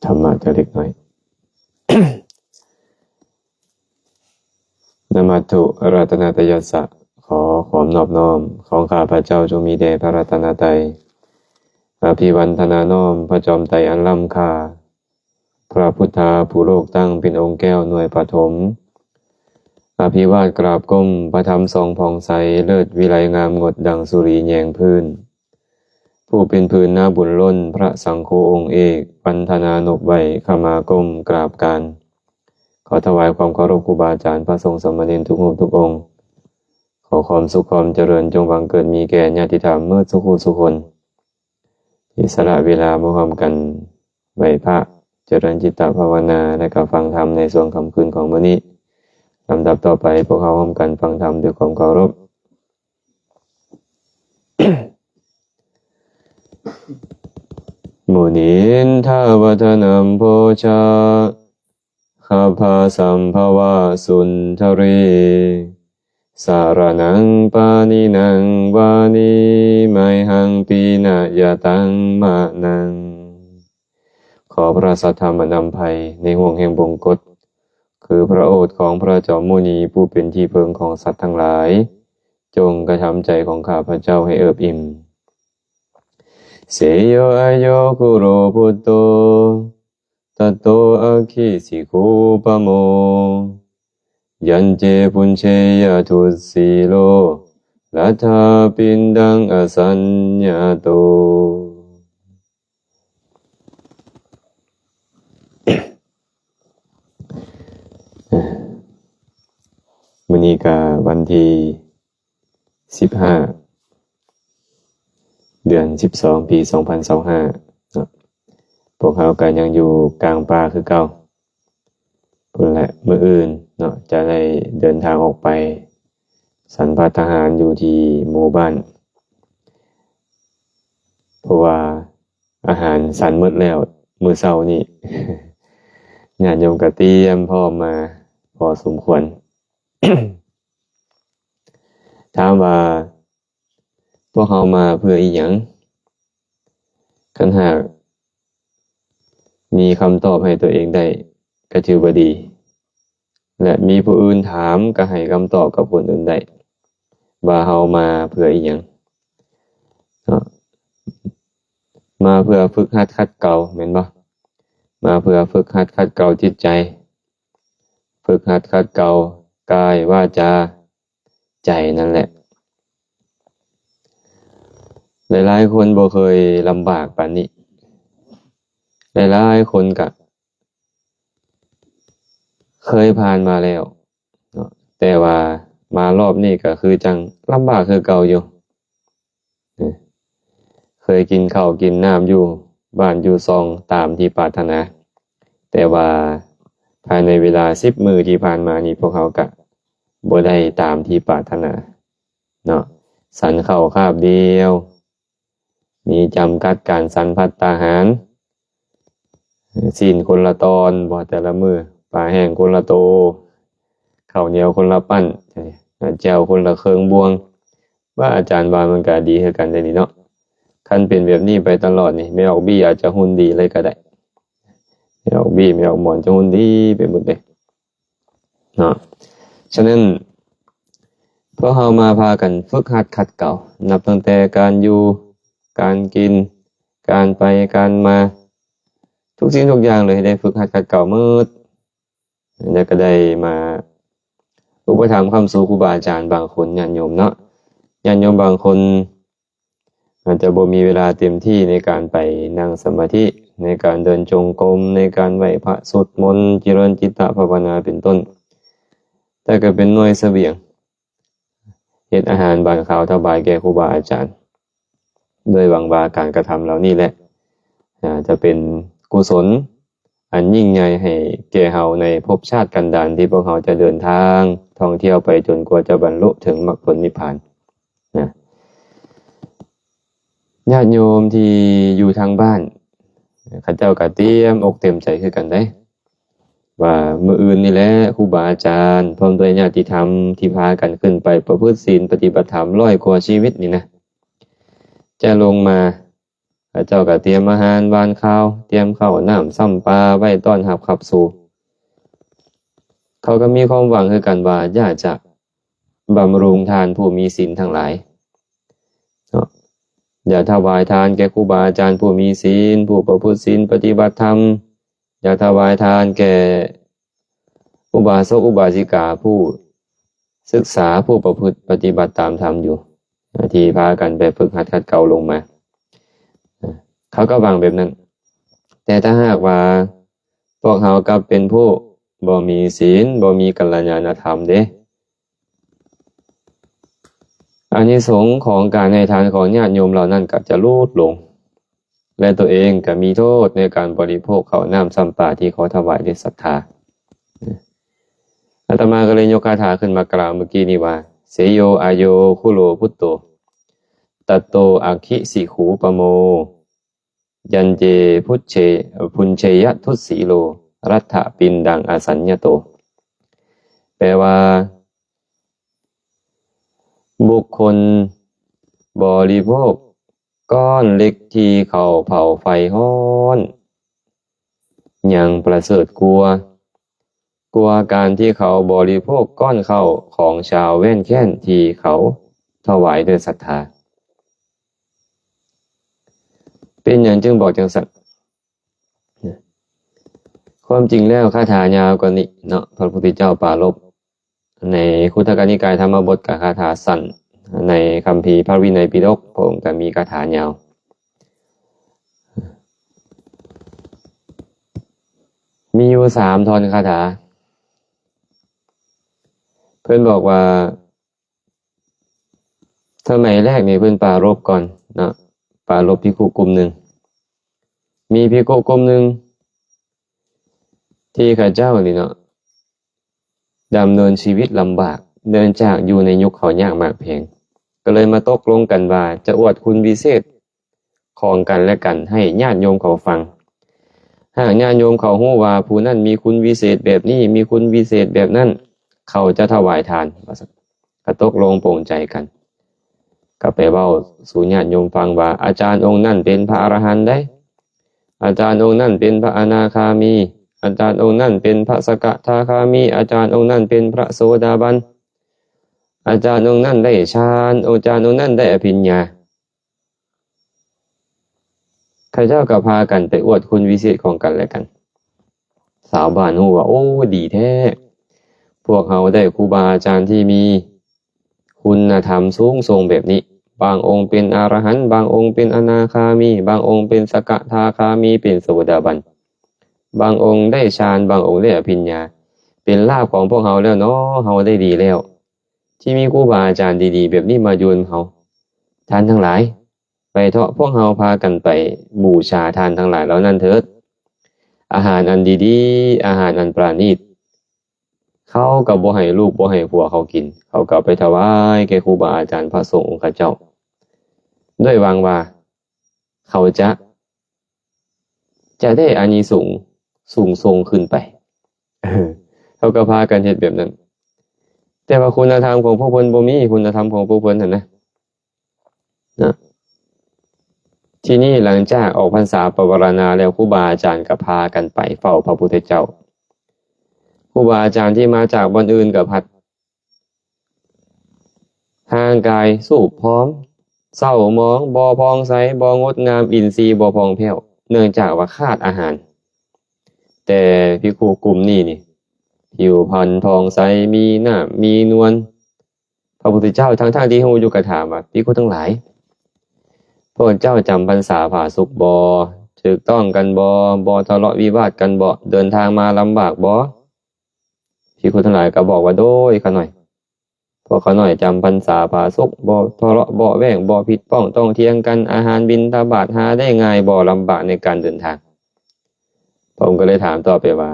ธรรมะจะเล็กน้อย นมัตถุรัตนตยัสสะขอความนอบน้อมของข้าพระเจ้าจงมีแด่พระรัตนตรัยอภิวันทนาน้อมพระจอมไตรอันล้ำค่าพระพุทธาผู้โลกตั้งเป็นองค์แก้วหน่วยปฐมอภิวาทกราบก้มพระธรรมทรงผ่องใสเลิศวิไลงามงดดังสุรีแยงพื้นผู้เป็นพื้นหน้าบุญล้นพระสังโฆองค์เอกปันธนานบไว้ขมาก้มกราบการขอถวายความเคารพครูบาอาจารย์พระสงฆ์สามเณรทุกรูปทุกองค์ขอความสุขความเจริญจงบังเกิดมีแก่ญาติธรรมเมื่อสุขสุขคนที่สละเวลามาพร้อมกันไหว้พระเจริญจิตตภาวนาและก็ฟังธรรมในช่วงค่ำคืนของมื้อนี้ลำดับต่อไปพวกเราพร้อมกันฟังธรรมด้วยความเคารพ มุนินทาวทนัมโพชาข้าพาสัมภวะสุนทรีสารนังปานินังวานิไมหังปีนะยะตังมะนังขอพระสัทธรรมนำภัยในห่วงแห่งบงกฎคือพระโอษฐ์ของพระจอมมุนีผู้เป็นที่พึ่งของสัตว์ทั้งหลายจงกระทำใจของข้าพระเจ้าให้เอิบอิ่มเสยโยอโยคุโรพุตโตตัตโตอะคิสิคูปโมยันเจปุญเชยทุสีโลลัทธาปินดังอสัญญาโตมื้อนี้ก็วันที่15เดือน12ปี2025เนาะพวกเขาก็ยังอยู่กลางป่าคือเก่าพุ่นแหละมื้ออื่นเนาะจะได้เดินทางออกไปสันภัทหารอยู่ที่หมู่บ้านเพราะว่าอาหารสันหมดแล้วมื้อเช้านี้ ญาติโยมก็เตรียมพร้อมมาพอสมควร ถามว่าพวกเขามาเพื่ออีหยังคันหากมีคำตอบให้ตัวเองได้ก็ถือว่าดีและมีผู้อื่นถามก็ให้คำตอบกับคนอื่นได้ว่าเฮามาเพื่ออีหยังมาเพื่อฝึกหัดขัดเกลาแม่นบ่มาเพื่อฝึกหัดขัดเกลาจิตใจฝึกหัดขัดเกลากายวาจาใจนั่นแหละหลายๆคนบ่เคยลำบากปานนี้หลายๆคนก็เคยผ่านมาแล้วเนาะแต่ว่ามารอบนี้ก็คือจังลำบากคือเก่าอยู่เคยกินข้าวกินน้ำอยู่บ้านอยู่ซองตามที่ปรารถนาแต่ว่าภายในเวลา10มื้อที่ผ่านมานี้พวกเขาก็บ่ได้ตามที่ปรารถนาเนาะสันข้าวคาบเดียวมีจำกัดการสันภัตตาหารศีลคนละตอนบ่แต่ละมื้อปลาแห้งคนละโตข้าวเหนียวคนละปั้นแจ่วคนละเครื่องบวงว่าอาจารย์ว่ามันก็ดีคือกันได้นี่เนาะคันเป็นแบบนี้ไปตลอดนี่ไม่ออกบี้อาจจะหุ่นดีเลยก็ได้ไม่ออกบี้ไม่ออกหมอนจะหุ่นดีไปหมดเลยเนาะฉะนั้นพวกเรามาพากันฝึกหัดขัดเกลานับตั้งแต่การอยู่การกินการไปการมาทุกสิ่งทุกอย่างเลยได้ฝึกหัดขัดเกลาหมดแล้วก็ได้มาอุปถัมภ์คำสู่ครูบาอาจารย์บางคนญาติโยมเนาะญาติโยมบางคนอาจจะบ่มีเวลาเต็มที่ในการไปนั่งสมาธิในการเดินจงกรมในการไหว้พระสวดมนต์เจริญจิตตภาวนาเป็นต้นแต่ก็เป็นหน่วยเสบียงเฮ็ดอาหารบานข้าวถวายแก่ครูบาอาจารย์โดยหวังว่าการกระทำเหล่านี้แหละจะเป็นกุศลอันยิ่งใหญ่ให้แก่เฮาในภพชาติกันดารที่พวกเฮาจะเดินทางท่องเที่ยวไปจนกว่าจะบรรลุถึงมรรคผลนิพพานนะญาติโยมที่อยู่ทางบ้านข้าเจ้าก็เตรียมอกเต็มใจคือกันได้ว่ามื้ออื่นนี่แหละครูบาอาจารย์พร้อมด้วยญาติธรรมที่พากันขึ้นไปประพฤติศีลปฏิบัติธรรม100 กว่าชีวิตนี่นะจะลงมา พระเจ้าก็เตรียมอาหารหวานข้าวเตรียมข้าวน้ำซ้ำปลาไว้ต้อนรับขับสู่เขาก็มีความหวังคือกันว่าอยากจะบำรุงทานผู้มีศีลทั้งหลายอย่าถวายทานแก่ครูบาอาจารย์ผู้มีศีลผู้ประพฤติศีลปฏิบัติธรรมอย่าถวายทานแก่อุบาสกอุบาสิกาผู้ศึกษาผู้ประพฤติปฏิบัติตามธรรมอยู่ที่พากันไปฝึกหัดขัดเกลาลงมาเขาก็วางแบบนั้นแต่ถ้าหากว่าพวกเขาก็เป็นผู้บ่มีศีลบ่มีกัลยาณธรรมเด้อานิสงส์ของการให้ทานของญาติโยมเหล่านั้นก็จะลดลงและตัวเองก็มีโทษในการบริโภคข้าวน้ำซ้ำปลาที่เขาถวายด้วยศรัทธาอาตมาก็เลยยกคาถาขึ้นมากล่าวเมื่อกี้นี้ว่าเสโยอาโยคุโลพุตโตตัตโตอัคคิสิขูปโมยันเจพุนเชยทุสีโลรัฐปินดังอสัญญโตแปลว่าบุคคลบริโภคก้อนเล็กที่เขาเผาไฟฮ้อนยังประเสริฐกลัวการที่เขาบริโภคก้อนข้าวของชาวแว่นแค้นที่เขาถวายด้วยศรัทธาเป็นอย่างจึงบอกจังสัตว์ความจริงแล้วคาถายาวกว่านี้เนาะพระพุทธเจ้าปรารภในคุตตกนิกายธรรมบทกับคาถาสั้นในคัมภีร์พระวินัยปิฎกพระองค์ก็มีคาถายาวมีอยู่3 ท่อนคาถาเพื่อนบอกว่าสมัยแรกนี่เพื่อนปรารภก่อนนะปรารภภิกขุกลุ่มหนึ่งมีภิกขุกลุ่มหนึ่งที่ข้าเจ้านี่เนาะดำเนินชีวิตลำบากเนื่องจากอยู่ในยุคเขายากมากเพียงก็เลยมาตกลงกันว่าจะอวดคุณวิเศษของกันและกันให้ญาติโยมเขาฟังหากญาติโยมเขาฮู้ว่าผู้นั้นมีคุณวิเศษแบบนี้มีคุณวิเศษแบบนั้นเขาจะถวายทานก็ตกลงปรงใจกันก็ไปเว้าสู่ญาติโยมฟังว่าอาจารย์องค์นั้นเป็นพระอรหันต์ได้อาจารย์องค์นั้นเป็นพระอนาคามีอาจารย์องค์นั้นเป็นพระสกทาคามีอาจารย์องค์นั้นเป็นพระโสดาบันอาจารย์องค์นั้นได้ฌานอาจารย์องค์นั้นได้อภิญญาข้าเจ้าก็พากันไปอวดคุณวิเศษของกันและกันสาวบ้านฮู้ว่าโอ้ดีแท้พวกเขาได้ครูบาอาจารย์ที่มีคุณธรรมสูงส่งแบบนี้บางองค์เป็นอรหันต์บางองค์เป็นอนาคามีบางองค์เป็นสกทาคามีเป็นโสดาบันบางองค์ได้ฌานบางองค์ได้อภิญญาเป็นลาภของพวกเขาแล้วเนาะเขาได้ดีแล้วที่มีครูบาอาจารย์ดีๆแบบนี้มาโยนเขาท่านทั้งหลายไปเถาะพวกเขาพากันไปบูชาทานทั้งหลายแล้วนั่นเถิดอาหารอันดีๆอาหารอันปราณีตเขาก็บ่ให้ลูกบ่ให้ผัวเขากินเขาก็ไปถวายแก่ครูบาอาจารย์พระสงฆ์องค์เจ้าด้วยหวังว่าเขาจะได้อานิสงส์สูงส่งขึ้นไปเขาก็พากันเฮ็ดแบบนั้นแต่ว่าคุณธรรมของพวกเพิ่นบ่มีคุณธรรมของพวกเพิ่นนั่นนะที่นี่หลังจากออกพรรษาปวารณาแล้วครูบาอาจารย์ก็พากันไปเฝ้าพระพุทธเจ้าครูบาอาจารย์ที่มาจากบนอื่นกับพัดทางกายสูบพร้อมเศร้ามองบ่พองใสบ่งดงามอินทรีย์บ่พองแผ้วเนื่องจากว่าขาดอาหารแต่ภิกขุกลุ่มนี้นี่ผิวพรรณทองใสมีหน้ามีนวลพระพุทธเจ้าทั้งที่ฮู้อยู่ก็ถามว่าภิกขุทั้งหลายพวกเจ้าจำพรรษาผาสุกบ่ถูกต้องกันบ่ทะเลาะวิวาทกันบ่เดินทางมาลำบากบ่ภิกขุทั้งหลายก็บอกว่าโดยขาหน่อยพวกขาหน่อยจำพรรษาผาสุกบ่ทะเลาะบ่แว้งบ่ผิดป้องต้องเถียงกันอาหารบิณฑบาตหาได้ง่ายบ่ลำบากในการเดินทางผมก็เลยถามต่อไปว่า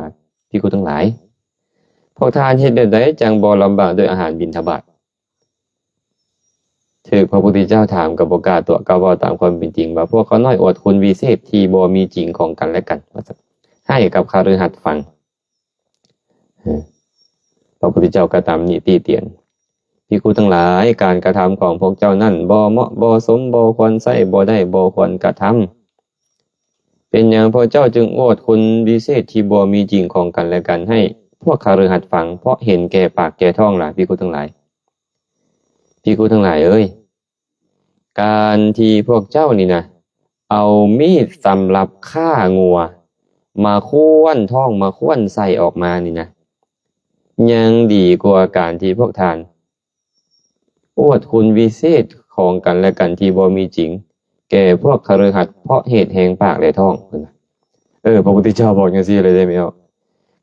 ภิกขุทั้งหลายพวกท่านเฮ็ดแบบใดจังบ่ลำบากด้วยอาหารบิณฑบาตถึกพระพุทธเจ้าถามกับบ่กล้าตัวก็เว้าตามความเป็นจริงว่าพวกเขาน้อยอวดคุณวิเศษที่บ่มีจริงของกันและกันให้กับคฤหัสถ์ฟังพระพุทธเจ้าก็ตามนิติเตียนภิกขุทั้งหลายการกระทำของพวกเจ้านั้นบ่เหมาะบ่สมบ่ควรใช้บ่ได้บ่ควรกระท เป็นหยังพระเจ้าจึงอวดคุณวิเศษที่บ่มีจริงของกันและกันให้พวกคฤหัสถ์ฟังเพราะเห็นแก่ปากแก่ท้องล่ะภิกขุทั้งหลายภิกขุทั้งหลายเอ้ยการที่พวกเจ้านี่นะเอามีดสำหรับฆ่างัวมาค้วนท้องมาค้วนใส่ออกมานี่นะยังดีกว่าการที่พวกท่านอวดคุณวิเศษของกันและกันที่บ่มีจริงแก่พวกคฤหัสถ์เพราะเหตุแห่งปากและท้องพระพุทธเจ้าบอกจังซี่เลยได้ไหมครับ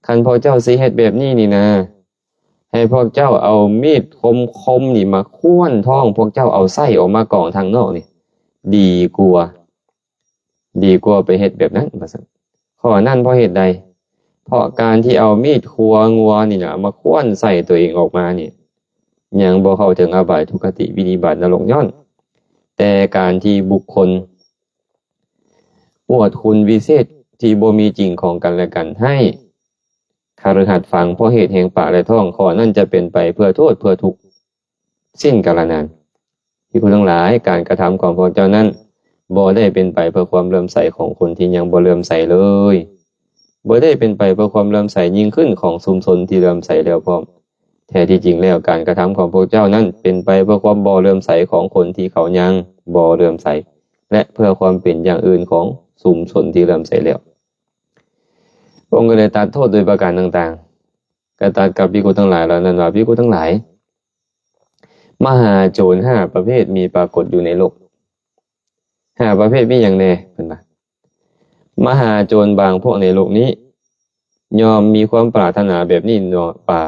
คันพระเจ้าสิเฮ็ดแบบนี้นี่นะให้พวกเจ้าเอามีดคมนี่มาค้วนท้องพวกเจ้าเอาไส้ออกมากองทางนอกนี่ดีกว่าไปเฮ็ดแบบนั้นว่าซั่นข้อนั้นเพราะเหตุใดเพราะการที่เอามีดคั่วงัวนี่นะมาค้วนใส่ตัวเองออกมานี่ยังบ่เข้าถึงอบายทุกขติวินิบาตนรกย้อนแต่การที่บุคคลอวดคุณวิเศษที่บ่มีจริงของกันและกันให้คฤหัสถ์ฟังเพราะเหตุแห่งปากและท้องข้อนั้นจะเป็นไปเพื่อโทษเพื่อทุกข์สิ้นกาลนานที่ผู้ทั้งหลายการกระทำของพวกเจ้านั้นบ่ได้เป็นไปเพื่อความเลื่อมใสของคนที่ยังบ่เลื่อมใสเลยบ่ได้เป็นไปเพื่อความเลื่อมใสยิ่งขึ้นของชุมชนที่เลื่อมใสแล้วพร้อมแท้ที่จริงแล้วการกระทำของพวกเจ้านั้นเป็นไปเพื่อความบ่เลื่อมใสของคนที่เขายังบ่เลื่อมใสและเพื่อความเป็นอย่างอื่นของชุมชนที่เลื่อมใสแล้วองค์ก็เลยตัดโทษโดยประการต่างๆก็ตัดกับภิกขุทั้งหลายเหล่านั้นว่าภิกขุทั้งหลายมหาโจร5ประเภทมีปรากฏอยู่ในโลก5ประเภทมีอย่างแน่เพิ่นว่ามหาโจรบางพวกในโลกนี้ยอมมีความปรารถนาแบบนี้เนาะป่า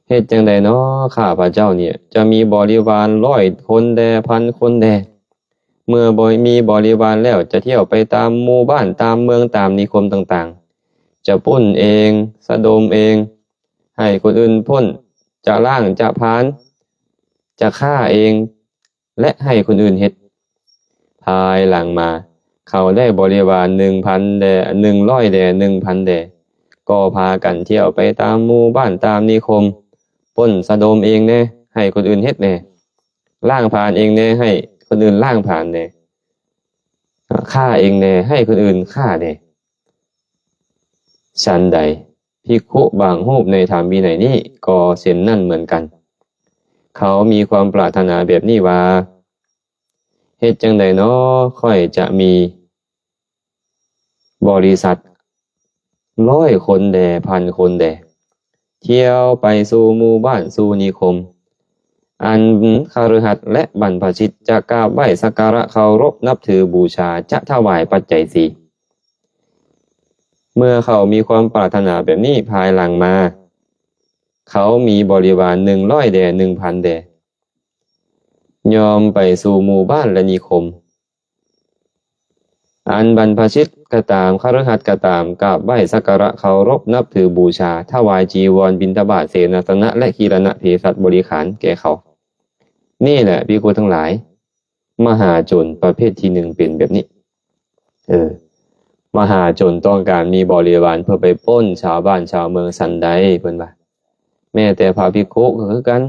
เฮ็ดจังใดเนาะข้าพระเจ้าเนี่ยจะมีบริวาร100คนแดพันคนแดเมื่อมีบริวารแล้วจะเที่ยวไปตามหมู่บ้านตามเมืองตามนิคมต่างๆจะปล้นเองสะดมเองให้คนอื่นปล้นจะล่างจะพานจะฆ่าเองและให้คนอื่นเฮ็ดภายหลังมาเขาได้บริวาร 1,000 แด100 แด 1,000 แดก็พากันเที่ยวไปตามหมู่บ้านตามนิคมปล้นสะดมเองแน่ให้คนอื่นเฮ็ดแน่ล่างผ่านเองแน่ให้คนอื่นล่างผ่านแน่ฆ่าเองแน่ให้คนอื่นฆ่าแน่ฉันใดภิกขุบางรูปในธรรมวินัยนี้ก็เช่นนั่นเหมือนกันเขามีความปรารถนาแบบนี้ว่าเฮ็ดจังใดเนาะค่อยจะมีบริษัท100 คนแดพันคนแดเที่ยวไปสู่หมู่บ้านสู่นิคมอันคฤหัสถ์และบรรพชิตจะกราบไหว้สักการะเคารพนับถือบูชาจะถวายปัจจัย4เมื่อเขามีความปรารถนาแบบนี้ภายหลังมาเขามีบริวาร100 แด 1,000 แดยอมไปสู่หมู่บ้านและนิคมอันบรรพชิตก็ตามคฤหัสถ์ก็ตามกราบไหว้สักการะเคารพนับถือบูชาถวายจีวรบิณฑบาตเสนาสนะและคีรณะเภสัชบริขารแก่เขานี่แหละภิกขุทั้งหลายมหาโจรประเภทที่1เป็นแบบนี้มหาโจรต้องการมีบริวารเพื่อไปปล้นชาวบ้านชาวเมืองสันใดเพิ่นว่าแม้แต่พระภิกขุก็คือกัน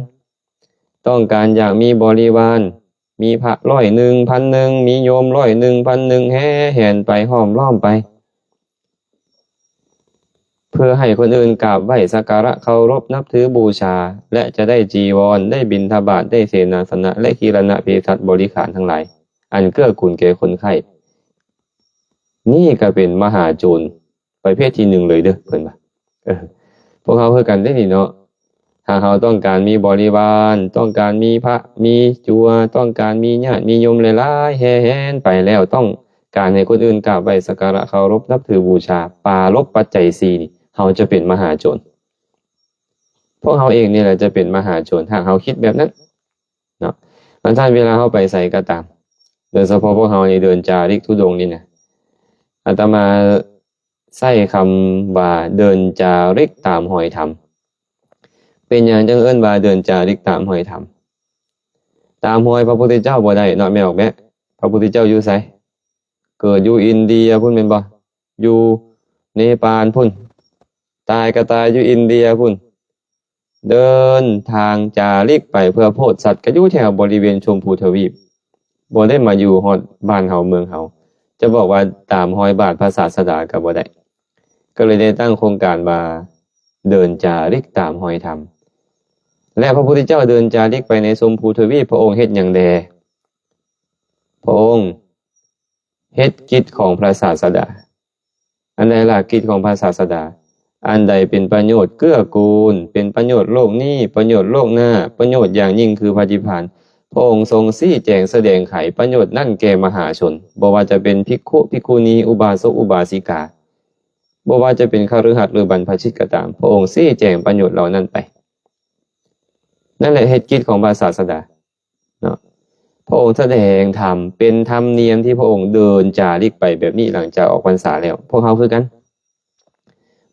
ต้องการอยากมีบริวารมีพระ100 1,000มีโยม100 1,000แห่แหนไปห้อมล้อมไปเพื่อให้คนอื่นกราบไหว้สักการะเคารพนับถือบูชาและจะได้จีวรได้บิณฑบาตได้เสนาสนะและคีรณะเภสัชบริขารทั้งหลายอันเกื้อกูลแก่คนไข้นี่ก็เป็นมหาโจรประเภทที่1เลยเด้อเพิ่นว่าพวกเขาคือกันได้นี่เนาะถ้าเขาต้องการมีบริวารต้องการมีพระมีจัวต้องการมีญาติมีโยมหลายๆแห่แหนไปแล้วต้องการให้คนอื่นกราบไหว้สักการะเคารพนับถือบูชาปาลบปัจจัย4นี่เขาจะเป็นมหาโจรพวกเขาเองนี่แหละจะเป็นมหาโจรถ้าเขาคิดแบบนั้นเนาะท่านเวลาเขาไปใส่ก็ตามโดยเฉพาะพวกเขาในเดินจาริกธุดงค์นี่นะอาตมาใช้คำว่าเดินจาริกตามหอยธรรมเป็นอย่างจังเอิ้นว่าเดินจาริกตามหอยธรรมตามหอยพระพุทธเจ้าบ่ได้เนาะแม่ออกแม่พระพุทธเจ้าอยู่ไสเกิดอยู่อินเดียพุ่นแม่นบ่อยู่เนปาลพุ่นตายก็ตายอยู่อินเดียพุ่นเดินทางจาริกไปเพื่อโพธิสัตว์ก็อยู่แถวบริเวณชมพูทวีปบ่ได้มาอยู่ฮอดบ้านเฮาเมืองเฮา จะบอกว่าตามรอยบาทพระศาสดาก็บ่ได้ก็เลยได้ตั้งโครงการว่าเดินจาริกตามรอยธรรมและพระพุทธเจ้าเดินจาริกไปในชมพูทวีปพระองค์เฮ็ดหยังแลพระองค์เฮ็ดกิจของพระศาสดาอันใดล่ะกิจของพระศาสดาอันใดเป็นประโยชน์เกื้อกูลเป็นประโยชน์โลกนี้ประโยชน์โลกหน้าประโยชน์อย่างยิ่งคือพระนิพพานพระองค์ทรงชี้แจงแสดงไขประโยชน์นั่นแก่มหาชนบ่ว่าจะเป็นภิกขุภิกขุณีอุบาสกอุบาสิกาบ่ว่าจะเป็นคฤหัสถ์หรือบรรพชิตก็ตามพระองค์ชี้แจงประโยชน์เหล่านั้นไปนั่นแหละเหตุกิจของพระศาสดาเนาะพระองค์แสดงธรรมเป็นธรรมเนียมที่พระองค์เดินจาริกไปแบบนี้หลังจากออกพรรษาแล้วพวกเขาคือกัน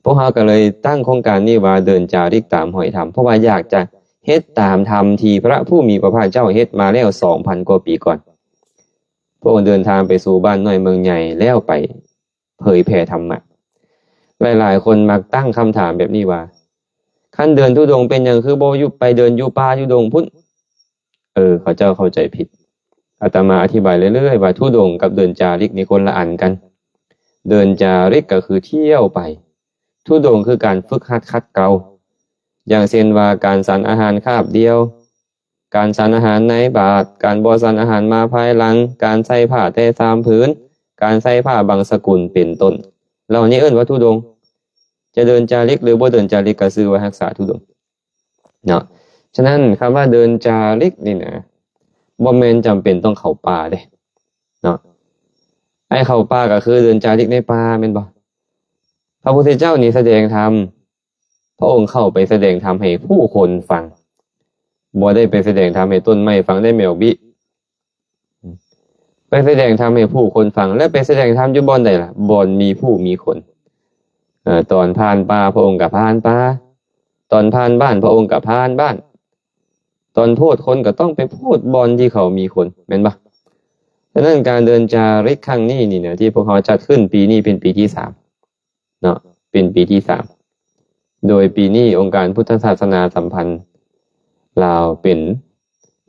พวกเขาก็เลยตั้งโครงการนี้ว่าเดินจาริกตามหอยธรรมเพราะว่าอยากจะเฮ็ดตามธรรมที่พระผู้มีพระภาคเจ้าเฮ็ดมาแล้ว 2,000 กว่าปีก่อนพระองค์เดินทางไปสู่บ้านน้อยเมืองใหญ่แล้วไปเผยแผ่ธรรมะหลายๆคนมักตั้งคำถามแบบนี้ว่าขั้นเดินธุดงค์เป็นหยังคือบ่อยู่ไปเดินอยู่ป่าอยู่ดงพุ่นเขาเจ้าเข้าใจผิดอาตมาอธิบายเรื่อยๆว่าธุดงค์กับเดินจาริกนี่คนละอันกันเดินจาริกก็คือเที่ยวไปธุดงค์คือการฝึกหัดขัดเกลาอย่างเช่นว่าการฉันอาหารคาบเดียวการฉันอาหารในบาตรการบ่ฉันอาหารมาภายหลังการใส่ผ้าแต่3ผืนการใส่ผ้าบางสกุลเป็นต้นเหล่านี้เอิ้นว่าธุดงค์จะเดินจาริกหรือบ่เดินจาริกก็ชื่อว่ารักษาธุดงค์เนาะฉะนั้นคำว่าเดินจาริกนี่นะบ่แม่นจำเป็นต้องเข้าป่าเด้เนาะไอ้เข้าป่าก็คือเดินจาริกในป่าแม่นบ่พระพุทธเจ้านี่แสดงธรรมพระองค์เข้าไปแสดงธรรมให้ผู้คนฟังบ่ได้ไปแสดงธรรมให้ต้นไม้ฟังได้แมวบิไปแสดงธรรมให้ผู้คนฟังและไปแสดงธรรมอยู่บ่อนใดล่ะบ่อนมีผู้มีคนตอนผ่านป่าพระองค์ก็ผ่านป่าตอนผ่านบ้านพระองค์ก็ผ่านบ้านตอนโพดคนก็ต้องไปโพดบ่อนที่เขามีคนแม่นบ่ฉะนั้นการเดินจาริกครั้งนี้นี่นะที่พวกเขาจัดขึ้นปีนี้เป็นปีที่3เนาะเป็นปีที่3โดยปีนี้องค์การพุทธศาสนาสัมพันธ์ลาวเป็น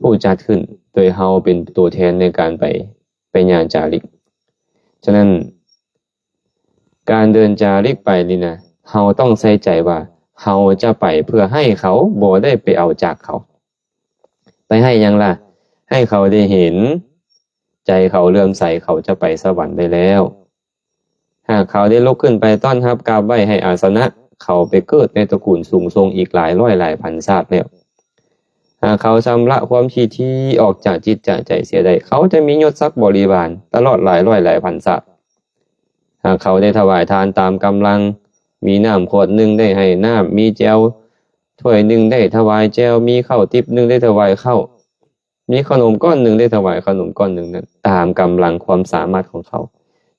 ผู้จัดขึ้นโดยเฮาเป็นตัวแทนในการไปงานจาริกฉะนั้นการเดินจาริกไปนี่นะเฮาต้องใส่ใจว่าเฮาจะไปเพื่อให้เขาบ่ได้ไปเอาจากเขาไปให้ยังล่ะให้เขาได้เห็นใจเขาเลื่อมใสเขาจะไปสวรรค์ได้แล้วหากเขาได้ลุกขึ้นไปต้อนรับกราบไหว้ให้อาสนะเขาไปเกิดในตระกูลสูงส่งอีกหลายร้อยหลายพันชาติแล้วหากเขาชำระความขี้ที่ออกจากจิตจากใจเสียได้เขาจะมียศศักดิ์บริวารตลอดหลายร้อยหลายพันชาติหากเขาได้ถวายทานตามกำลังมีน้ำขวดนึงได้ให้น้ำมีแจวถ้วยนึงได้ถวายแจวมีข้าวทิพย์นึงได้ถวายข้าวมีขนมก้อนนึงได้ถวายขนมก้อนนึงนั้นตามกำลังความสามารถของเขา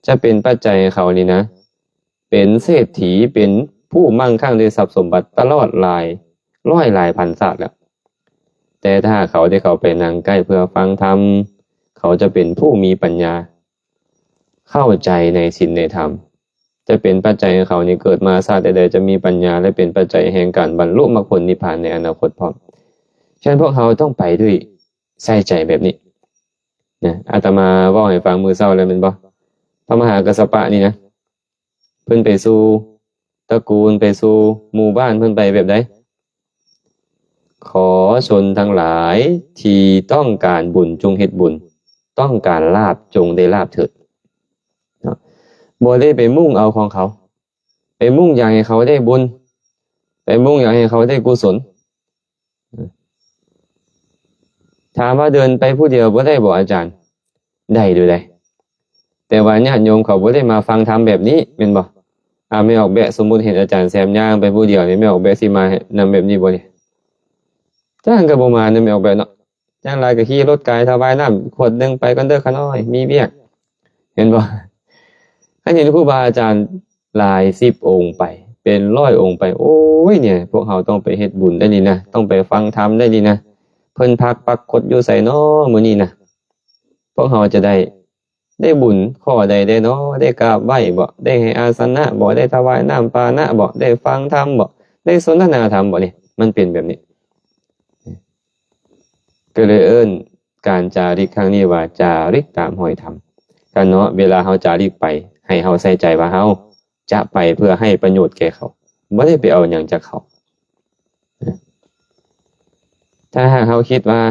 จะเป็นปัจจัยให้เขานี่นะเป็นเศรษฐีเป็นผู้มั่งคั่งด้วยทรัพย์สมบัติตลอดหลายร้อยหลายพันชาติแล้วแต่ถ้าเขาได้เข้าไปนั่งใกล้เพื่อฟังธรรมเขาจะเป็นผู้มีปัญญาเข้าใจในศีลในธรรมจะเป็นปัจจัยให้เขานี่เกิดมาชาติใดๆจะมีปัญญาและเป็นปัจจัยแห่งการบรรลุมรรคผลนิพพานในอนาคตพร้อมฉะนั้นพวกเขาต้องไปด้วยใส่ใจแบบนี้นะอาตมาเว้าให้ฟังมื้อเช้าแล้วแม่นบ่พระมหากัสสปะนี่นะเพิ่นไปสู่ตระกูลไปสู่หมู่บ้านเพิ่นไปแบบใดขอชนทั้งหลายที่ต้องการบุญจงเฮ็ดบุญต้องการลาภจงได้ลาภเถิดบ่ได้ไปมุ่งเอาของเขาไปมุ่งอยากให้เขาได้บุญไปมุ่งอยากให้เขาได้กุศลถามว่าเดินไปผู้เดียวบ่ได้บ่อาจารย์ได้ด้วยได้แต่ว่าญาติโยมเขาบ่ได้มาฟังธรรมแบบนี้แม่นบ่ไม่ออกแบบสมมุติเห็นอาจารย์แซมย่างไปผู้เดียวนี่ไม่ออกแบบสิมานำแบบนี้บ่นี่จ้างก็บ่มาไม่ออกแบบเนาะจ้างหลายก็ขี่รถไกลถวายน้ำขวดนึงไปกันเด้อขาน้อยมีเวียกเห็นบ่ถ้าเห็นครูบาอาจารย์หลาย10องค์ไปเป็น100องค์ไปโอ้ยเนี่ยพวกเราต้องไปเฮ็ดบุญได้นี่นะต้องไปฟังธรรมได้นี่นะเพิ่นพักปักกดอยู่ไสน้อมื้อนี้นะพวกเราจะได้บุญข้อใดได้เนาะได้กราบไหว้บ่ได้ให้อาสนะบ่ได้ถวายน้ำปานะบ่ได้ฟังธรรมบ่ได้สนทนาธรรมบ่นี่มันเป็นแบบนี้ก็เลยเอิ้นการจาริกครั้งนี้ว่าจาริกตามหอยธรรม กันเนาะเวลาเฮาจาริกไปให้เฮาใส่ใจว่าเฮาจะไปเพื่อให้ประโยชน์แก่เขาบ่ได้ไปเอาหยังจากเขาถ้าหากเฮาคิดว่า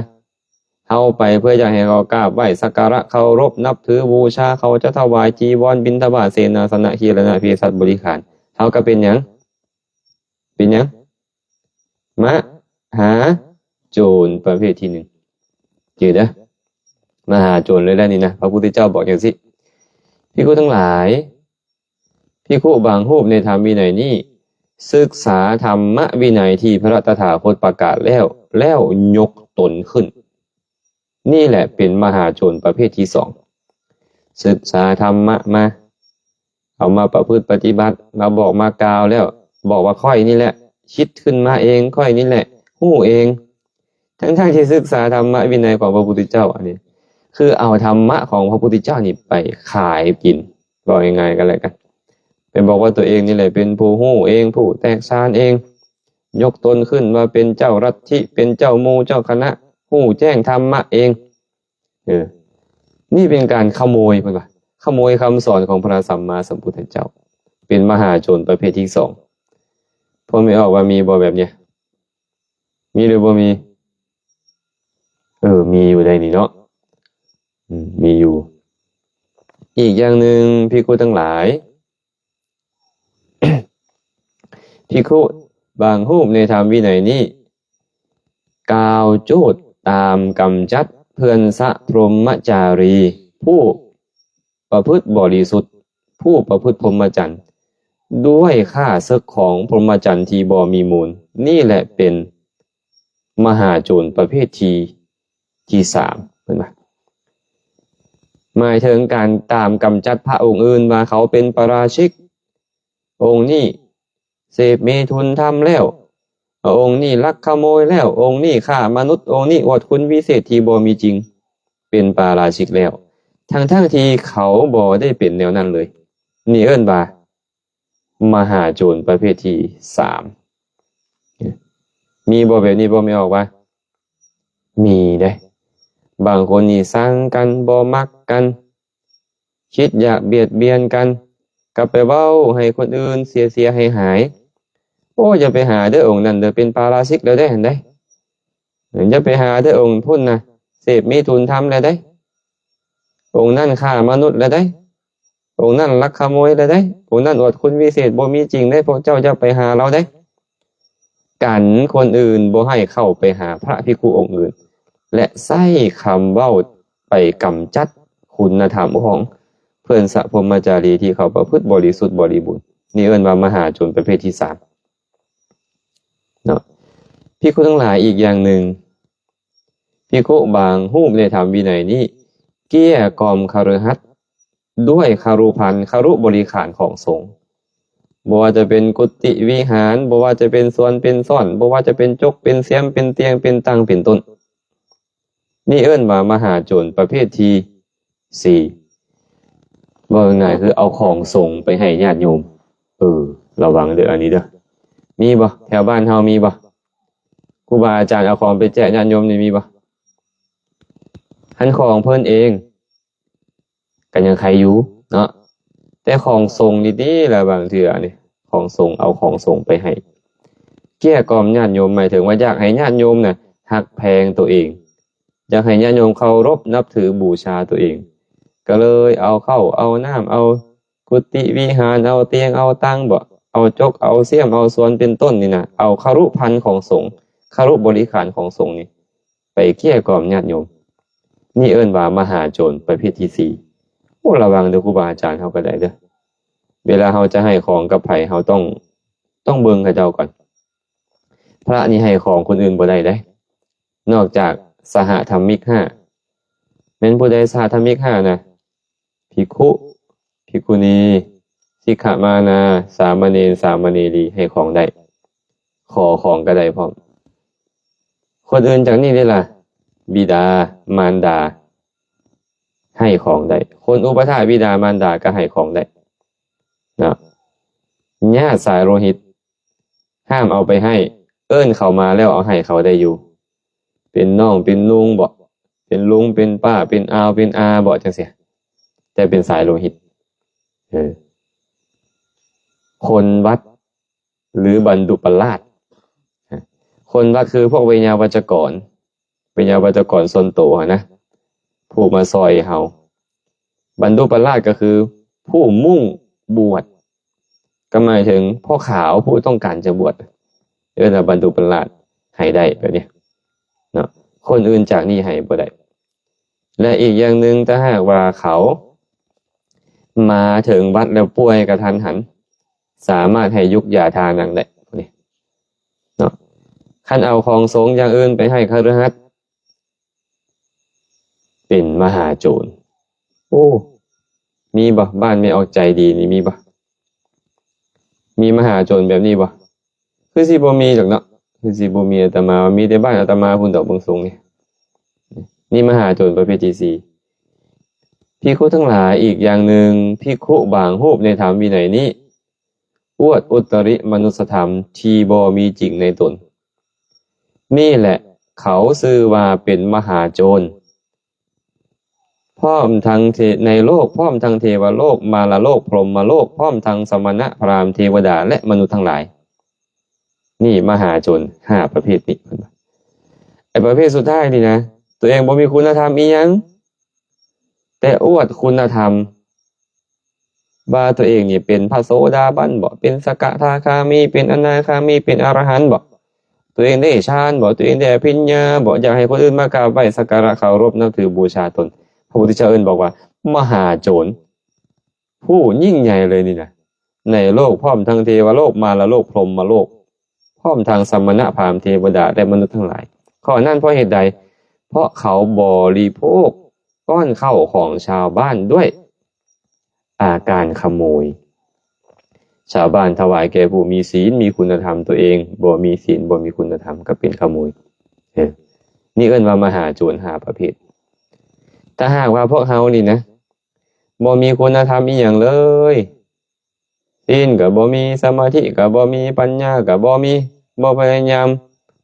เฮาไปเพื่อจะให้เขากราบไหว้สักการะเคารพนับถือบูชาเขาจะถวายจีวรบิณฑบาตเสนาสนะหีรณะเภสัชบริขารเฮาก็เป็นหยังมหาโจรประเภทที่หนึ่งจืดนะมหาโจรเลยแล้วนี่นะพระพุทธเจ้าบอกอย่างสิภิกษุทั้งหลายภิกษุบางรูปในธรรมวินัยนี้ศึกษาธรรมวินัยที่พระตถาคตประกาศแล้วยกตนขึ้นนี่แหละเป็นมหาโจรประเภทที่สองศึกษาธรรมะมาเอามาประพฤติปฏิบัติมาบอกมากล่าวแล้วบอกว่าค่อยนี่แหละคิดขึ้นมาเองค่อยนี่แหละฮู้เองทั้งที่ศึกษาธรรมะวินัยของพระพุทธเจ้าอันนี้คือเอาธรรมะของพระพุทธเจ้านี่ไปขายกินบอกยังไงกันเลยกันเป็นบอกว่าตัวเองนี่แหละเป็นผู้ฮู้เองผู้แตกฉานเองยกตนขึ้นมาเป็นเจ้ารัทธิเป็นเจ้าหมู่เจ้าคณะฮู้แจ้งธรรมะเองนี่เป็นการขโมยเป็นว่าขโมยคำสอนของพระสัมมาสัมพุทธเจ้าเป็นมหาโจรประเภทที่สองพอไม่ออกว่ามีบ่แบบเนี้ยมีหรือบ่มีมีอยู่ได้นี่เนาะมีอยู่อีกอย่างหนึ่งภิกษุทั้งหลาย ภิกษุบางรูปในธรรมวินัยนี้กล่าวโจทย์ตามกำจัดเพื่อนสะพรหมจารีผู้ประพฤติบริสุทธิ์ผู้ประพฤติพรหมจรรย์ด้วยค่าศึกของพรหมจรรย์ที่บ่มีมูลนี่แหละเป็นมหาโจรประเภทที่สามเห็นไหมหมายถึงการตามกำจัดพระองค์อื่นว่าเขาเป็นปาราชิกองค์นี้เสพเมถุนธรรมแล้วองค์นี้ลักขโมยแล้วองค์นี้ฆ่ามนุษย์องค์นี้อวดคุณวิเศษที่บ่มีจริงเป็นปาราชิกแล้วทั้งที่เขาบ่ได้เป็นแนวนั้นเลยนี่เอิ้นว่ามหาโจรประเภทที่สามมีบ่แบบนี้บ่ไม่ออกว่ามีได้บางคนนี่สร้างกันบ่มักกันคิดอยากเบียดเบียนกันกลับไปเว้าให้คนอื่นเสียหายโอ้อย่าไปหาเด้อองค์นั้นเด้อเป็นปาราชิกแล้วได้เห็นได้อย่าไปหาเด้อองค์พุ่นนะเสพมีทุนทำแล้วได้องค์นั้นฆ่ามนุษย์แล้วได้องค์นั้นลักขโมยแล้วได้องค์นั้นอวดคุณวิเศษบ่มีจริงได้พวกเจ้าจะไปหาเราได้กันคนอื่นบ่ให้เข้าไปหาพระภิกษุองค์อื่นและใช้คำเว้าไปกำจัดคุณธรรมของเพื่อนสะพรหมจารีที่เขาประพฤติบริสุทธิ์บริบูรณ์นี่เอิ้นว่ามหาโจรประเภทที่สามเนาะภิกษุทั้งหลายอีกอย่างหนึ่งภิกษุบางรูปในธรรมวินัยนี้เกลี้ยกล่อมคฤหัสถ์ด้วยคฤภัณฑ์คฤบริขารของสงฆ์บ่ว่าจะเป็นกุฏิวิหารบ่ว่าจะเป็นส่วนเป็นซ่อนบ่ว่าจะเป็นจกเป็นเสียมเป็นเตียงเป็นตังเป็นต้นนี่เอิ้นว่ามหาโจรประเภทที่สี่ว่าง่ายคือเอาของส่งไปให้ญาติโยมระวังเด้ออันนี้เด้อมีบ่แถวบ้านเฮามีบ่ครูบาอาจารย์เอาของไปแจกญาติโยมนี่มีบ่หันของเพิ่นเองกันยังใครอยู่เนาะแต่ของส่งดีๆแล้วบางเทื่อนี่ของส่งเอาของส่งไปให้เกลี้ยกล่อมญาติโยมหมายถึงว่าอยากให้ญาติโยมน่ะฮักแพงตัวเองอยากให้ญาติโยมเคารพนับถือบูชาตัวเองก็เลยเอาเข้าเอาน้ำเอากุฏิวิหารเอาเตียงเอาตังบ่เอาจกเอาเสี้ยมเอาส่วนเป็นต้นนี่นะเอาคฤภัณฑ์ของสงฆ์คฤบริขารของสงฆ์นี่ไปเกลี้ยกล่อมญาติโยมนี่เอิ้นว่ามหาโจรประเภทที่สี่โอ้ระวังเด้อครูบาอาจารย์เฮาก็ได้เด้อเวลาเฮาจะให้ของกับไผเฮาต้องเบิ่งเขาเจ้าก่อนพระนี่ให้ของคนอื่นบ่ได้เด้นอกจากสหธรรมิก5แม่นผู้ใดสหธรรมิก5นะภิกขุภิกขุณีสิกขมานาสามเณรสามเณรีให้ของได้ขอของก็ได้พร้อมคนอื่นจากนี้ได้ล่ะบิดามารดาให้ของได้คนอุปถากบิดามารดาก็ให้ของได้นะญาติสายโลหิตห้ามเอาไปให้เอิ้นเขามาแล้วเอาให้เขาได้อยู่เป็นน้องเป็นลุงบ่เป็นลุงเป็นป้าเป็นอาวเป็นอาบ่จังซี่ แต่เป็นสายโลหิตคนวัดหรือบรรดุปราชคนวัดคือพวกวิญญาวัจกรส่วนตัวนะผู้มาซอยเฮาบรรดุปราชก็คือผู้มุ่งบวชก็หมายถึงพ่อขาวผู้ต้องการจะบวชนะบรรดุปราชให้ได้แบบนี้เนาะคนอื่นจากนี้ให้บ่ได้และอีกอย่างหนึ่งถ้าหากว่าเขามาถึงวัดแล้วป่วยกระทันหันสามารถให้ยุกยาทานังได้นี่เนาะคันเอาของสงฆ์อย่างอื่นไปให้คฤหัสถ์เป็นมหาโจรโอ้มีบ่บ้านไม่ออกใจดีนี่มีบ่มีมหาโจรแบบนี้บ่คือสิบ่มีหรอกเนาะคือสิบ่มีอาตมามีแต่บ้านอาตมาพุ่นดอกบางสงนี่มหาโจรประเภทที่สี่ภิกขุทั้งหลายอีกอย่างหนึ่งภิกขุบางรูปในธรรมวินัยนี้อวดอุตริมนุสธรรมที่บ่มีจริงในตนนี่แหละเขาชื่อว่าเป็นมหาโจรพร้อมทั้งในโลกพร้อมทั้งเทวโลกมาลโลกพรหมโลกพร้อมทั้งสมณะพราหมณ์เทวดาและมนุษย์ทั้งหลายนี่มหาโจร5ประเภทนี้ไอ้ประเภทสุดท้ายนี่นะตัวเองบ่มีคุณธรรมอีหยังแต่อวดคุณธรรมว่าตัวเองนี่เป็นพระโสดาบันบ่เป็นสกทาคามีเป็นอนาคามีเป็นอรหันต์บ่ตัวเองได้ฌานบ่ตัวเองได้อภิญญาบ่อยากให้คนอื่นมากราบไหว้สักการะเคารพนับถือบูชาตนพระพุทธเจ้าบอกว่ามหาโจรผู้ยิ่งใหญ่เลยนี่นะในโลกพร้อมทั้งเทวโลกมาลโลกพรหมโลกพร้อมทางสมณะพราหมณ์เทวดาและมนุษย์ทั้งหลายข้อนั้นเพราะเหตุใดเพราะเขาบริโภคก้อนข้าวของชาวบ้านด้วยอาการขโมยชาวบ้านถวายแก่ผู้มีศีลมีคุณธรรมตัวเองบ่มีศีลบ่มีคุณธรรมก็เป็นขโมยนี่เอิ้นว่ามหาโจร5ประเภทถ้าหากว่าพวกเฮานี่นะบ่มีคุณธรรมอีหยังเลยศีลก็บ่มีสมาธิก็บ่มีปัญญาก็บ่มีบ่พยายาม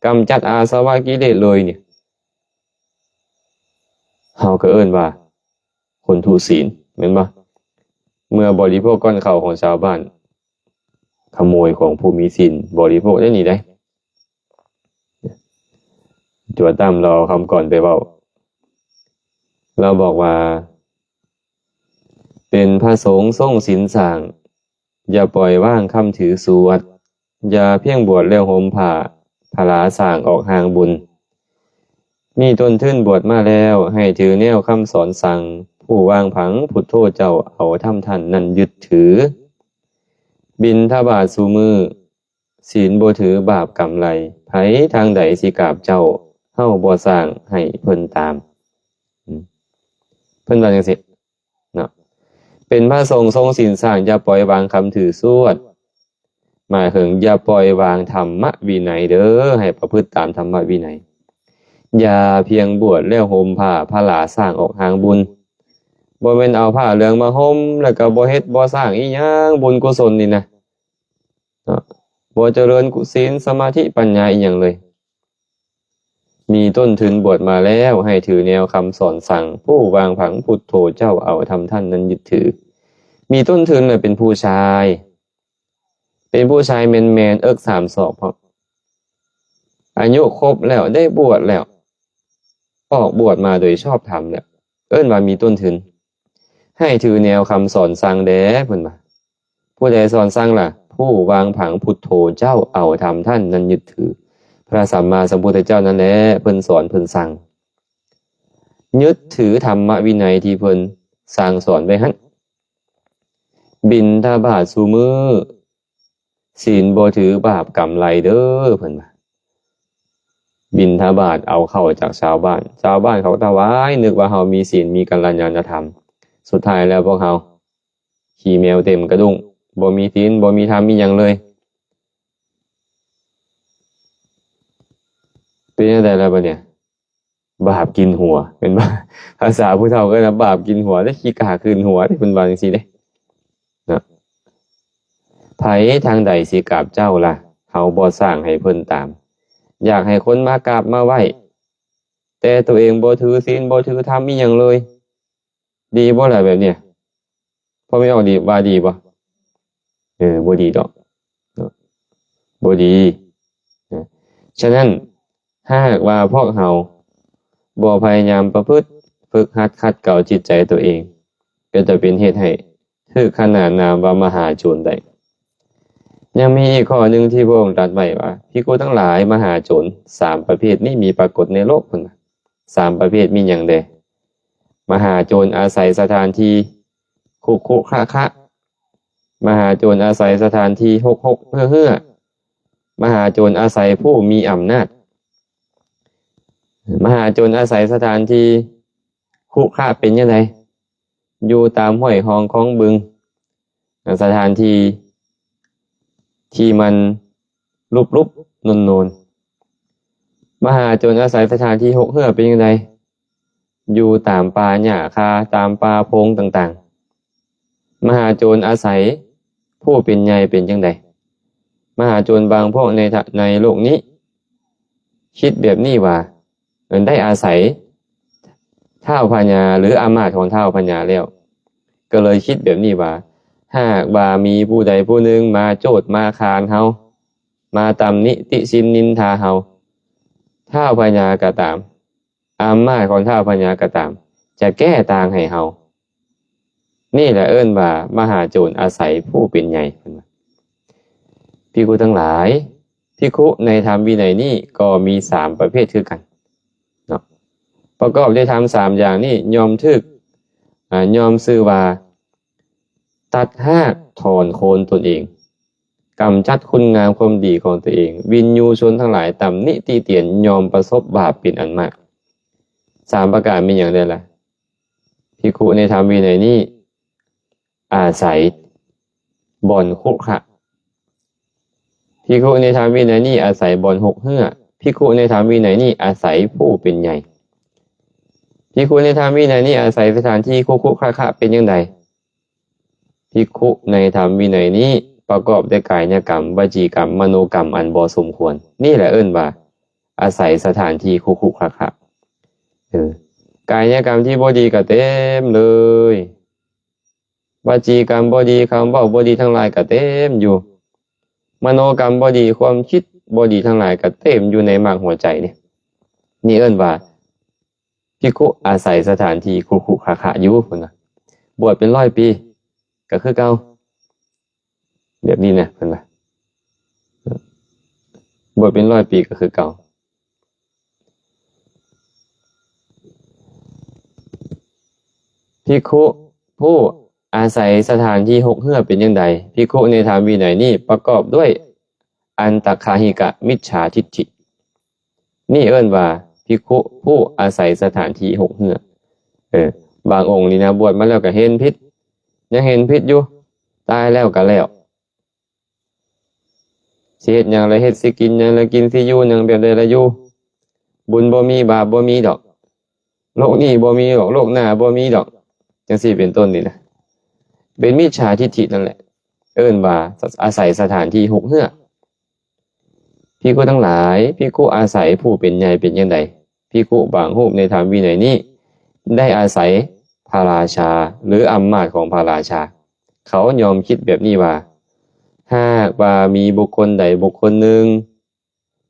กำจัดอาสวะกิเลสเลยเนี่ยเฮาก็เอิ้นว่าคนทุศีลแม่นบ่เมื่อบริโภคก้อนข้าวของชาวบ้านขโมยของผู้มีศีลบริโภคได้นี่ได้จั่วตั้มเราคำก่อนไปเว้าเราบอกว่าเป็นพระสงฆ์ทรงศีลสร้างอย่าปล่อยว่างคำถือสวดอย่าเพียงบวชแล้วห่มผ้าพลาสร้างออกห่างบุญมีต้นทุนบวชมาแล้วให้ถือแนวคำสอนสั่งผู้วางผังพุทโธเจ้าเอาทำท่านนั่นยึดถือบิณฑบาตสู่มือศีลบ่ถือบาปกรรมไรไผทางใดสิกราบเจ้าเฮาบ่สร้างให้เพิ่นตามเพิ่นว่าจังซี่เนาะเป็นพระสงฆ์ทรงศีลสร้างอย่าปล่อยวางคำถือสวดหมายถึงอย่าปล่อยวางธรรมวินัยเด้อให้ประพฤติตามธรรมวินัยอย่าเพียงบวชแล้วห่มผ้าพลาสร้างออกห่างบุญบ่แม่นเอาผ้าเหลืองมาห่มแล้วก็บ่เฮ็ดบ่สร้างอีหยังบุญกุศลนี่นะเนาะบ่เจริญกุศีลสมาธิปัญญาอีหยังเลยมีต้นทุนบวชมาแล้วให้ถือแนวคำสอนสั่งผู้วางผังพุทโธเจ้าเอาทำท่านนั้นยึดถือมีต้นทุนเลยเป็นผู้ชายแมนเอิก3ศอกพออายุครบแล้วได้บวชแล้วออกบวชมาโดยชอบธรรมเนี่ยเอิ้นว่ามีต้นทุนให้ถือแนวคำสอนสั่งแด่เพิ่นว่าผู้ใดสอนสั่งล่ะผู้วางผังพุทโธเจ้าเอาทำท่านนั้นยึดถือพระสัมมาสัมพุทธเจ้านั่นแหละเพิ่นสอนเพิ่นสั่งยึดถือธรรมวินัยที่เพิ่นสั่งสอนไว้หั่นบิณฑบาตสู่มื้อศีลบ่ถือบาปกรรมไรเด้อเพิ่นว่าบิณฑบาตเอาเข้าจากชาวบ้านเขาถวายนึกว่าเฮามีศีลมีกัลยาณธรรมสุดท้ายแล้วพวกเฮาขี้แมวเต็มกระดุ้งบ่มีศีลบ่มีธรรมมีหยังเลยเป็นจังได๋ล่ะบัดเนี่ยบาปกินหัวเป็นบ่ภาษาผู้เฒ่าก็นะบาปกินหัวได้ขี้กาคืนหัวได้เพิ่นว่าจังซี่เด้นะไผทางใดสิกราบเจ้าล่ะเฮาบ่สร้างให้เพิ่นตามอยากให้คนมากราบมาไหว้แต่ตัวเองบ่ถือศีลบ่ถือธรรมอีหยังเลยดีบ่ล่ะแบบเนี้ย พอไม่ออกดีว่าดีบ่บ่ดีดอกบ่ดีฉะนั้นถ้าหากว่าพวกเราบ่พยายามประพฤติฝึกหัดขัดเกลาจิตใจตัวเองก็จะเป็นเหตุให้ถึกขนานนามว่ามหาโจรได้ยังมีอีกข้อหนึ่งที่พระองค์ตรัสไว้ว่าภิกษุทั้งหลายมหาโจร3ประเภทนี้มีปรากฏในโลกพุ่นน่ะ3ประเภทมีหยังใดมหาโจรอาศัยสถานที่คุคะมหาโจรอาศัยสถานที่หกเฮือมหาโจรอาศัยผู้มีอำนาจมหาโจรอาศัยสถานที่คุคะเป็นยังไงอยู่ตามห้วยหองของบึงสถานที่ที่มันลุบๆนมหาโจรอาศัยสถานที่หกเฮือเป็นยังไงอยู่ตามป่าหญ้าคาตามป่าพงต่างๆมหาโจรอาศัยผู้เป็นใหญ่เป็นจังไดมหาโจรบางพวกในโลกนี้คิดแบบนี้ว่าได้อาศัยท้าวพญาหรืออำนาจของท้าวพญาแล้วก็เลยคิดแบบนี้ว่าหากว่ามีผู้ใดผู้หนึ่งมาโจทย์มาคานเฮามาตำหนิติชินนินทาเฮาท้าวพญาก็ตามอำนาจของท้าวพญาก็ตามจะแก้ต่างให้เฮานี่แหละเอิ้นว่ามหาโจรอาศัยผู้เป็นใหญ่ภิกขุทั้งหลายภิกขุในธรรมวินัยนี้ก็มี3ประเภทคือกันเนาะประกอบด้วยธรรม3อย่างนี้ยอมทึกยอมซื่อว่าตัดหากถอนโคนตนเองกำจัดคุณงามความดีของตัวเองวินยูชนทั้งหลายตำหนิตีเตียนยอมประสบบาปเป็นอันมาก3ประการมีอย่างใดล่ะภิกขุในธรรมวินัยนี้อาศัยบ่อนคุคะภิกขุในธรรมวินัยนี้อาศัยบ่อนหกเฮือภิกขุในธรรมวินัยนี้อาศัยผู้เป็นใหญ่ภิกขุในธรรมวินัยนี้อาศัยสถานที่คุคะเป็นอย่างไรภิกขุในธรรมวินัยนี้ประกอบด้วยกายกรรมวจีกรรมมโนกรรมอันบ่สมควรนี่แหละเอิ้นว่าอาศัยสถานที่คุคะกายกรรมที่บ่ดีก็เต็มเลยวจีกรรมบ่ดีคำเว้าบ่ดีทั้งหลายก็เต็มอยู่มโนกรรมบ่ดีความคิดบ่ดีทั้งหลายก็เต็มอยู่ในมากหัวใจนี่เอิ้นว่าภิกขุอาศัยสถานที่คุคะอยู่พุ่นน่ะบวชเป็น100 ปีก็คือเก่าแบบนี้นะเพิ่นว่าบวชเป็น100 ปีก็คือเก่าภิกขุผู้อาศัยสถานที่6เฮือเป็นจังไดภิกขุในธรรมวินัยนี้ประกอบด้วยอันตคาหิกะมิจฉาทิฏฐินี่เอิ้นว่าภิกขุผู้อาศัยสถานที่6เฮือบางองค์นี่นะบวชมาแล้วก็เห็นผิดยังเห็นผิดอยู่ตายแล้วก็แล้วสิเฮ็ดหยังละเฮ็ดสิกินหยังละกินสิอยู่หยังแบบใดละอยู่บุญบ่มีบาปบ่มีดอกโลกนี้บ่มีดอกโลกหน้าบ่มีดอกจังซี่เป็นต้นนี่นะเป็นมิจฉาทิฏฐินั่นแหละเอิ้นว่าอาศัยสถานที่6เฮือภิกขุทั้งหลายภิกขุอาศัยผู้เป็นใหญ่เป็นจังไดภิกขุบางรูปในธรรมวินัยนี้ได้อาศัยพระราชาหรืออำนาจของพระราชาเขายอมคิดแบบนี้ว่าหากว่ามีบุคคลใดบุคคลหนึ่ง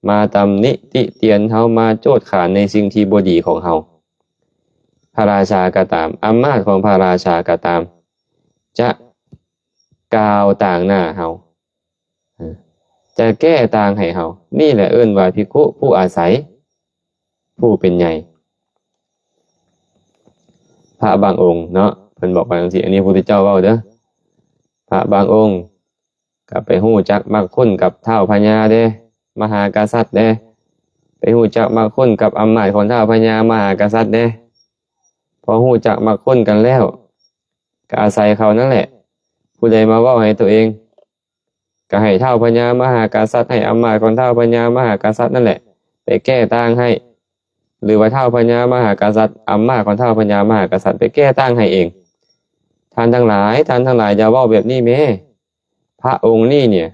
มาตำหนิติเตียนเฮามาโจษขานในสิ่งที่บ่ดีของเฮาพระราชาก็ตามอำนาจของพระราชาก็ตามจะกล่าวต่างหน้าเฮาจะแก้ต่างให้เฮานี่แหละเอิ้นว่าภิกขุผู้อาศัยผู้เป็นใหญ่พระบางองค์เนาะเพิ่นบอกว่าจังซี่อันนี้พระพุทธเจ้าเว้าเด้อพระบางองค์ก็ไปฮู้จักมักคุ้นกับท้าวพญาเด้มหากษัตริย์เด้ไปฮู้จักมักคุ้นกับอำนาจของท้าวพญามหากษัตริย์เด้พอฮู้จักมักคุ้นกันแล้วก็อาศัยเขานั่นแหละผู้ใดมาเว้าให้ตัวเองก็ให้ท้าวพญามหากษัตริย์ให้อำนาจของท้าวพญามหากษัตริย์นั่นแหละไปแก้ต่างให้หรือว่าท้าวพญามหากษัตริย์อำนาจของท้าวพญามหากษัตริย์ไปแก้ต่างให้เองท่านทั้งหลายอย่าเว้าแบบนี้แม้พระองค์นี่เนี่ย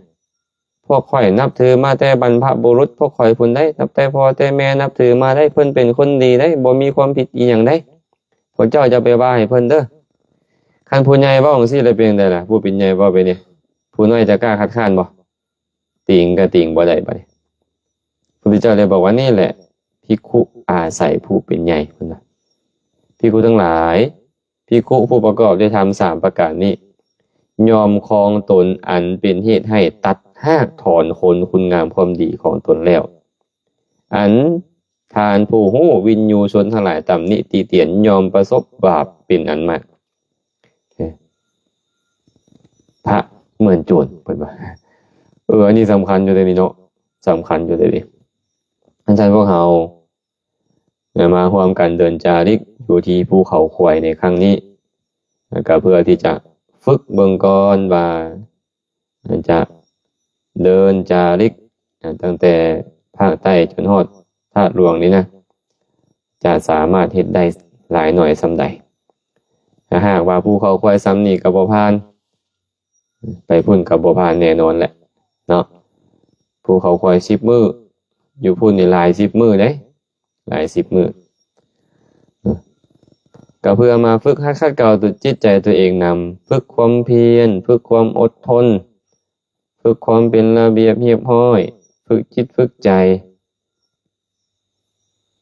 พวกข่อยนับถือมาแต่บรรพบุรุษพวกข่อยพุ่นได้นับแต่พ่อแต่แม่นับถือมาได้เพิ่นเป็นคนดีได้บ่มีความผิดอีหยังได้พระเจ้าจะไปว่าให้เพิ่นเด้อ คันผู้ใหญ่เว้าจังซี่แล้วเป็นจังไดล่ะผู้เป็นใหญ่เว้าไปนี่ผู้น้อยจะกล้าคัดค้านบ่ติงก็ติงบ่ได้บัดนี้พระพุทธเจ้าเลยบอกว่านี่แหละภิกขุอาศัยผู้เป็นใหญ่พุ่นน่ะภิกขุทั้งหลายภิกขุผู้ประกอบด้วยธรรม3ประการนี้ยอมครองตนอันเป็นเหตุให้ตัดหากถอนคนคุณงามความดีของตนแล้วอันทานผู้ฮู้วินยูชนทั้งหลายตำหนิติเตียนยอมประสบบาปเป็นอันมากพระเหมือนโจรเพิ่นว่าอันนี้สำคัญอยู่เลยนี่เนาะสำคัญอยู่เลยดิอันฉะนั้นพวกเรามาร่วมกันเดินจาริกอยู่ที่ภูเขาควายในครั้งนี้ก็เพื่อที่จะฝึกเบิ่งก่อนว่าจะเดินจาริกตั้งแต่ภาคใต้จนฮอดธาตุหลวงนี้นะจะสามารถเฮ็ดได้หลายหน่อยส่ำใดถ้าหากว่าภูเขาควายซ้ำนี่ก็บ่ผ่านไปพุ่นก็บ่ผ่านแน่นอนแหละเนาะภูเขาควาย10มื้ออยู่พุ่นนี่หลาย10มื้อเด้หลาย10มื้อก็เพื่อมาฝึกหัดขัดเกลาตัวจิตใจตัวเองนำฝึกความเพียรฝึกความอดทนฝึกความเป็นระเบียบเรียบร้อยฝึกจิตฝึกใจ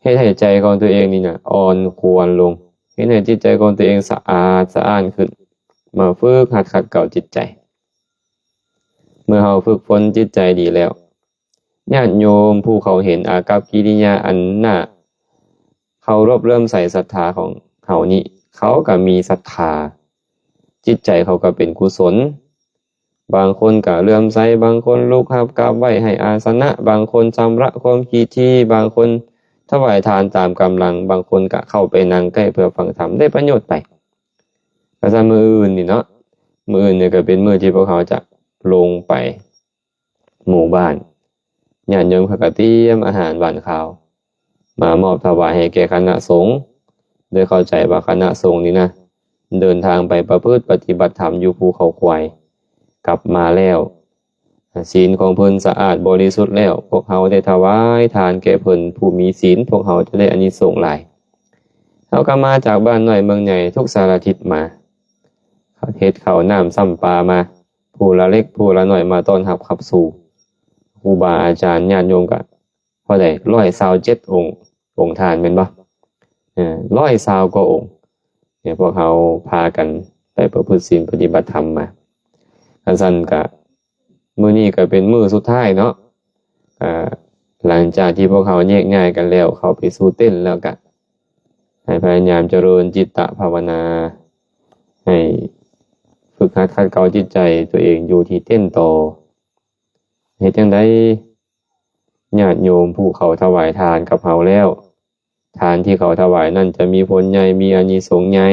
ให้ใจของตัวเองนี่นะอ่อนควรลงให้จิตใจของตัวเองสะอาดสะอ้านขึ้นมาฝึกหัดขัดเกลาจิตใจเมื่อเราฝึกฝนจิตใจดีแล้วญาติโยมผู้เขาเห็นอากัปกิริยาอันน่าเขารบเริ่มใส่ศรัทธาของเขานี้เขาก็มีศรัทธาจิตใจเขาก็เป็นกุศลบางคนก็เลื่อมใสบางคนลุกหับกราบไหว้ให้อาสนะบางคนชำระความขี้ที่บางคนถวายทานตามกำลังบางคนก็เข้าไปนั่งใกล้เพื่อฟังธรรมได้ประโยชน์ไปก็จะมื้ออื่นนี่เนาะมื้ออื่นเนี่ยก็เป็นมื้อที่พวกเขาจะลงไปหมู่บ้านญาติโยมเขาก็เตรียมอาหารหวานข้าวมามอบถวายให้แก่คณะสงฆ์โดยเข้าใจว่าคณะสงฆ์นี้นะเดินทางไปประพฤติปฏิบัติธรรมอยู่ภูเขาควายกลับมาแล้วศีลของเพิ่นสะอาดบริสุทธิ์แล้วพวกเขาได้ถวายทานแก่เพิ่นผู้มีศีลพวกเขาจะได้อานิสงส์หลายเขาก็มาจากบ้านน้อยเมืองใหญ่ทุกสารทิศมาเขาเฮ็ดข้าวน้ำซ้ำปลามาผู้ละเล็กผู้ละน้อยมาต้อนรับขับสู่ครูบาอาจารย์ญาติโยมก็พอได้127องค์ทานแม่นบ่120กว่าองค์เนี่ยพวกเขาพากันไปประพฤติศีลปฏิบัติธรรมมาอันซั่นก็มื้อนี้ก็เป็นมื้อสุดท้ายเนาะหลังจากที่พวกเขาแยกย้ายกันแล้วเข้าไปสู่เต้นแล้วก็ให้พยายามเจริญจิตตภาวนาให้ฝึกหัดขัดเกลาจิตใจตัวเองอยู่ที่เต้นต่อเฮ็ดจังได๋ญาติโยมผู้เขาถวายทานกับเฮาแล้วทานที่เขาถวายนั่นจะมีผลใหญ่มีอานิสงส์ใหญ่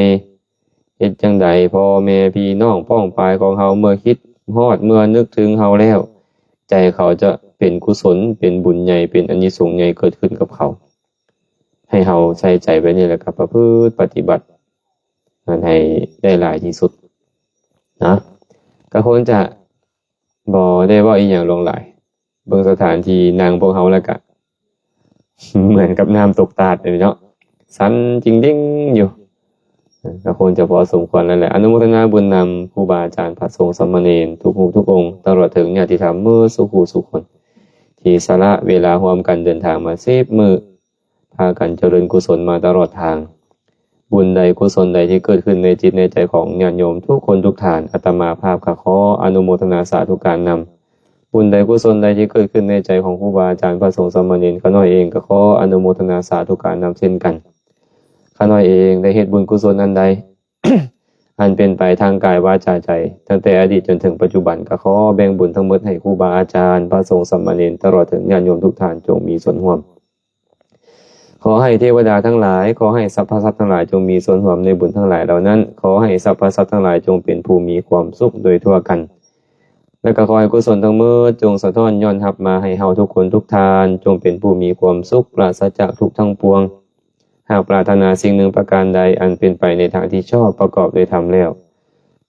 เฮ็ดจังได๋พ่อแม่พี่น้องพ้องปายของเฮาเมื่อคิดฮอดเมื่อนึกถึงเฮาแล้วใจเขาจะเป็นกุศลเป็นบุญใหญ่เป็นอานิสงส์ใหญ่เกิดขึ้นกับเขาให้เฮาใส่ใจไว้นี่แหละครับประพฤติปฏิบัติให้ได้หลายที่สุดนะก็คงจะบ่ได้ว่าอีหยังลงหลายเบิ่งสถานที่นั่งพวกเฮาแล้วก็เหมือนกับน้ำตกตาดเลยเนาะสันจริงดิ้งอยู่ก็คงจะพอสมควรแล้วแหละอนุโมทนาบุญนำครูบาอาจารย์พระสงฆ์สามเณรทุกรูปทุกองค์ตลอดถึงญาติธรรมมื้อสุขสุขคนที่สละเวลาร่วมกันเดินทางมา10มื้อพากันเจริญกุศลมาตลอดทางบุญใดกุศลใดที่เกิดขึ้นในจิตในใจของญาติโยมทุกคนทุกท่านอาตมาภาพขออนุโมทนาสาธุการนำบุญใดกุศลใดที่เกิดขึ้นในใจของครูบาอาจารย์พระสงฆ์สามเณรข้าน้อยเองก็ขออนุโมทนาสาธุการนำเช่นกันข้าน้อยเองได้เฮ็ดบุญกุศลอันใด อันเป็นไปทางกายวาจาใจตั้งแต่อดีตจนถึงปัจจุบันก็ขอแบ่งบุญทั้งหมดให้ครูบาอาจารย์พระสงฆ์สามเณรตลอดถึงญาติโยมทุกท่านจงมีส่วนร่วมขอให้เทวดาทั้งหลายขอให้สรรพสัตว์ทั้งหลายจงมีส่วนร่วมในบุญทั้งหลายเหล่านั้นขอให้สรรพสัตว์ทั้งหลายจงเป็นผู้มีความสุขโดยทั่วกันและก็ขอให้กุศลทั้งหมดจงสะท้อนย้อนรับมาให้เฮาทุกคนทุกท่านจงเป็นผู้มีความสุขปราศจากทุกข์ทั้งปวงหากปรารถนาสิ่งหนึ่งประการใดอันเป็นไปในทางที่ชอบประกอบด้วยธรรมแล้ว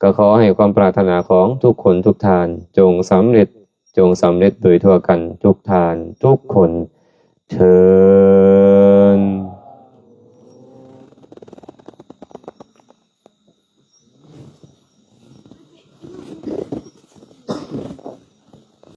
ก็ขอให้ความปรารถนาของทุกคนทุกท่านจงสำเร็จโดยทั่วกันทุกท่านทุกคนเทอญ